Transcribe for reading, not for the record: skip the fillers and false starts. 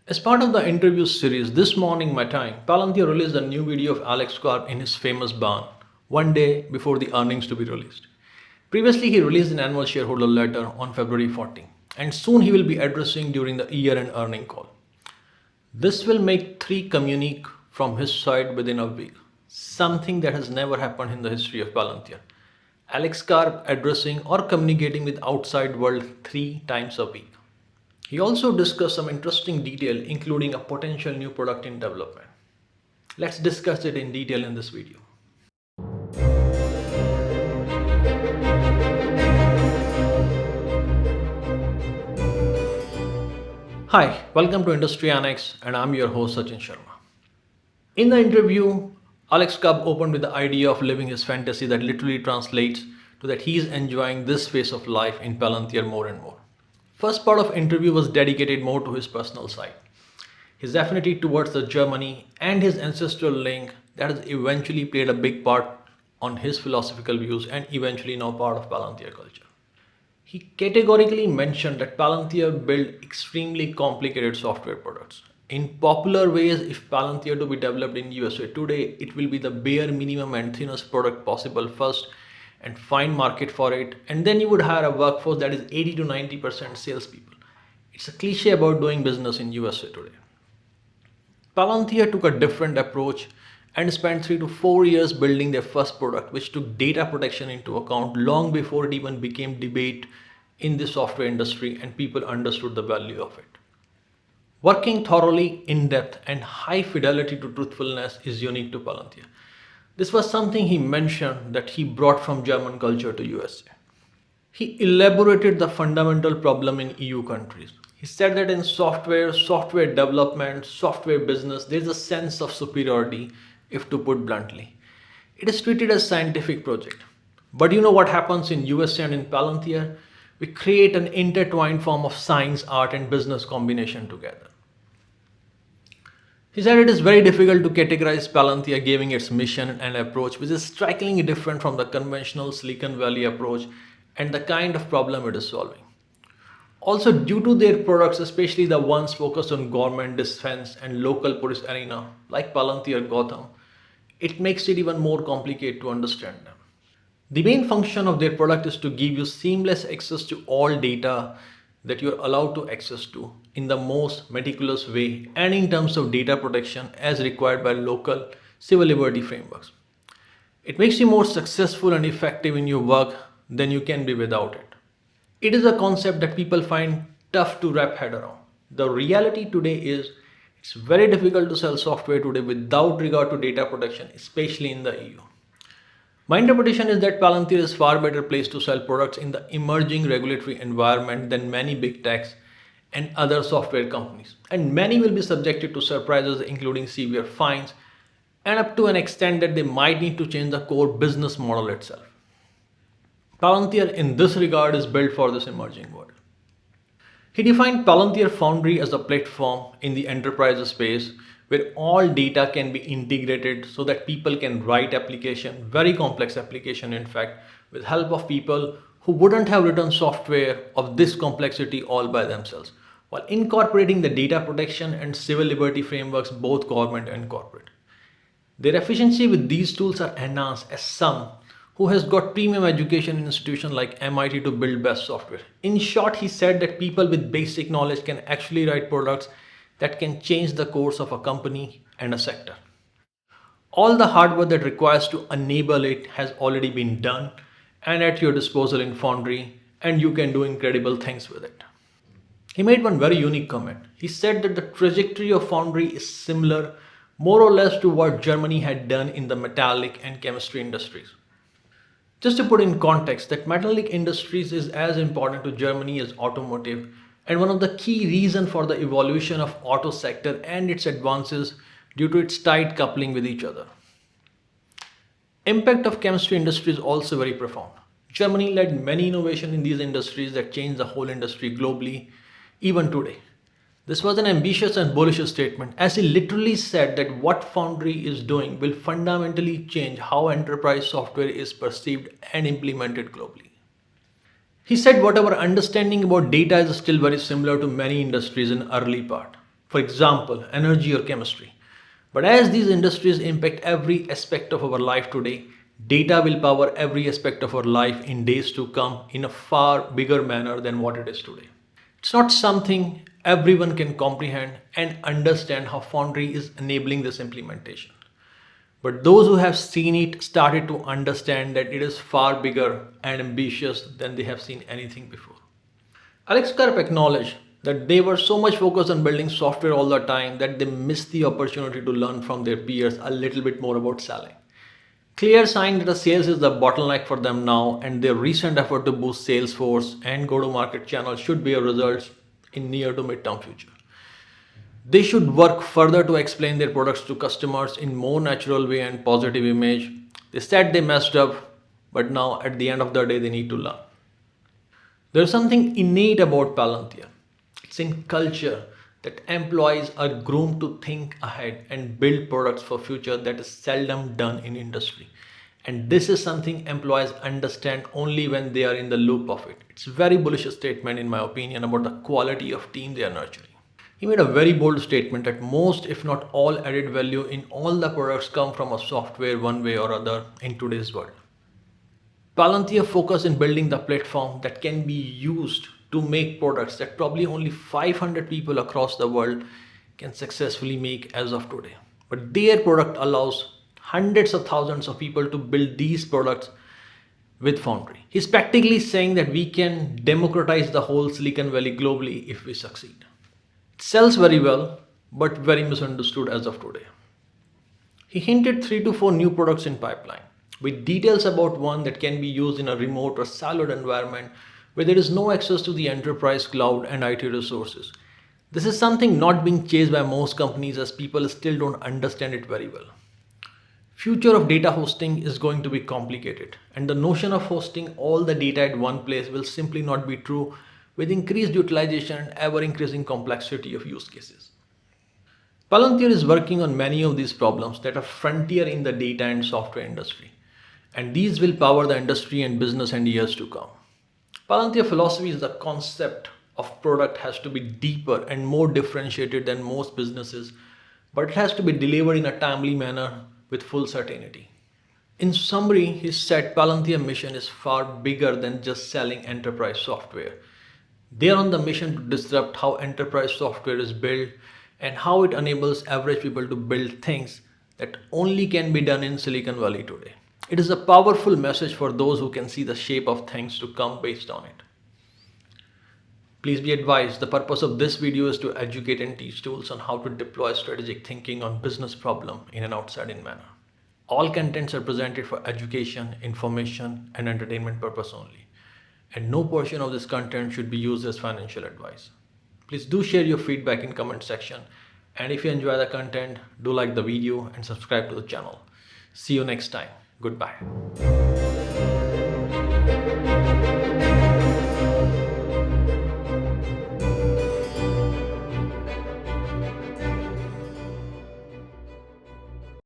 As part of the interview series, this morning my time, Palantir released a new video of Alex Karp in his famous barn, one day before the earnings to be released. Previously, he released an annual shareholder letter on February 14, and soon he will be addressing during the year-end earning call. This will make three communique from his side within a week, something that has never happened in the history of Palantir. Alex Karp addressing or communicating with outside world three times a week. He also discussed some interesting detail including a potential new product in development. Let's discuss it in detail in this video. Hi, welcome to IndustriaNX and I'm your host Sachin Sharma. In the interview, Alex Karp opened with the idea of living his fantasy that literally translates to that he is enjoying this phase of life in Palantir more and more. First part of interview was dedicated more to his personal side. His affinity towards the Germany and his ancestral link that has eventually played a big part on his philosophical views and eventually now part of Palantir culture. He categorically mentioned that Palantir built extremely complicated software products. In popular ways, if Palantir to be developed in USA today, it will be the bare minimum and thinnest product possible first and find market for it, and then you would hire a workforce that is 80 to 90% salespeople. It's a cliche about doing business in USA today. Palantir took a different approach and spent 3 to 4 years building their first product, which took data protection into account long before it even became debate in the software industry and people understood the value of it. Working thoroughly, in depth, and high fidelity to truthfulness is unique to Palantir. This was something he mentioned that he brought from German culture to USA. He elaborated the fundamental problem in EU countries. He said that in software development, software business, there is a sense of superiority, if to put bluntly. It is treated as scientific project. But you know what happens in USA and in Palantir? We create an intertwined form of science, art, and business combination together. He said it is very difficult to categorize Palantir given its mission and approach, which is strikingly different from the conventional Silicon Valley approach and the kind of problem it is solving. Also, due to their products, especially the ones focused on government, defense, and local police arena, like Palantir Gotham, it makes it even more complicated to understand them. The main function of their product is to give you seamless access to all data that you're allowed to access to in the most meticulous way and in terms of data protection as required by local civil liberty frameworks. It makes you more successful and effective in your work than you can be without it. It is a concept that people find tough to wrap head around. The reality today is it's very difficult to sell software today without regard to data protection, especially in the EU. My interpretation is that Palantir is far better placed to sell products in the emerging regulatory environment than many big techs and other software companies. And many will be subjected to surprises including severe fines and up to an extent that they might need to change the core business model itself. Palantir in this regard is built for this emerging world. He defined Palantir Foundry as a platform in the enterprise space where all data can be integrated so that people can write application, very complex application in fact, with help of people who wouldn't have written software of this complexity all by themselves, while incorporating the data protection and civil liberty frameworks, both government and corporate. Their efficiency with these tools are enhanced as some who has got premium education in institutions like MIT to build best software. In short, he said that people with basic knowledge can actually write products that can change the course of a company and a sector. All the hard work that requires to enable it has already been done and at your disposal in Foundry, and you can do incredible things with it. He made one very unique comment. He said that the trajectory of Foundry is similar more or less to what Germany had done in the metallic and chemistry industries. Just to put in context, that metallic industries is as important to Germany as automotive and one of the key reasons for the evolution of auto sector and its advances due to its tight coupling with each other. Impact of chemistry industry is also very profound. Germany led many innovations in these industries that changed the whole industry globally, even today. This was an ambitious and bullish statement, as he literally said that what Foundry is doing will fundamentally change how enterprise software is perceived and implemented globally. He said what our understanding about data is still very similar to many industries in early part. for example, energy or chemistry. But as these industries impact every aspect of our life today, data will power every aspect of our life in days to come in a far bigger manner than what it is today. It's not something everyone can comprehend and understand how Foundry is enabling this implementation. But those who have seen it started to understand that it is far bigger and ambitious than they have seen anything before. Alex Karp acknowledged that they were so much focused on building software all the time that they missed the opportunity to learn from their peers a little bit more about selling. Clear sign that the sales is the bottleneck for them now, and their recent effort to boost sales force and go to market channels should bear results in near to mid-term future. They should work further to explain their products to customers in more natural way and positive image. They said they messed up, but now at the end of the day they need to learn. There's something innate about Palantir. It's in culture that employees are groomed to think ahead and build products for future that is seldom done in industry. And this is something employees understand only when they are in the loop of it. It's a very bullish statement in my opinion about the quality of team they are nurturing. He made a very bold statement that most, if not all, added value in all the products come from a software one way or other in today's world. Palantir focus in building the platform that can be used to make products that probably only 500 people across the world can successfully make as of today. But their product allows hundreds of thousands of people to build these products with Foundry. He's practically saying that we can democratize the whole Silicon Valley globally if we succeed. It sells very well, but very misunderstood as of today. He hinted 3 to 4 new products in pipeline, with details about one that can be used in a remote or siloed environment where there is no access to the enterprise cloud and IT resources. This is something not being chased by most companies as people still don't understand it very well. Future of data hosting is going to be complicated, and the notion of hosting all the data at one place will simply not be true with increased utilization and ever increasing complexity of use cases. Palantir is working on many of these problems that are frontier in the data and software industry, and these will power the industry and business in years to come. Palantir philosophy is the concept of product has to be deeper and more differentiated than most businesses, but it has to be delivered in a timely manner with full certainty. In summary, he said Palantir mission is far bigger than just selling enterprise software. They are on the mission to disrupt how enterprise software is built and how it enables average people to build things that only can be done in Silicon Valley today. It is a powerful message for those who can see the shape of things to come based on it. Please be advised, the purpose of this video is to educate and teach tools on how to deploy strategic thinking on business problem in an outside-in manner. All contents are presented for education, information, and entertainment purpose only, and no portion of this content should be used as financial advice. Please do share your feedback in comment section, and if you enjoy the content, do like the video and subscribe to the channel. See you next time. Goodbye.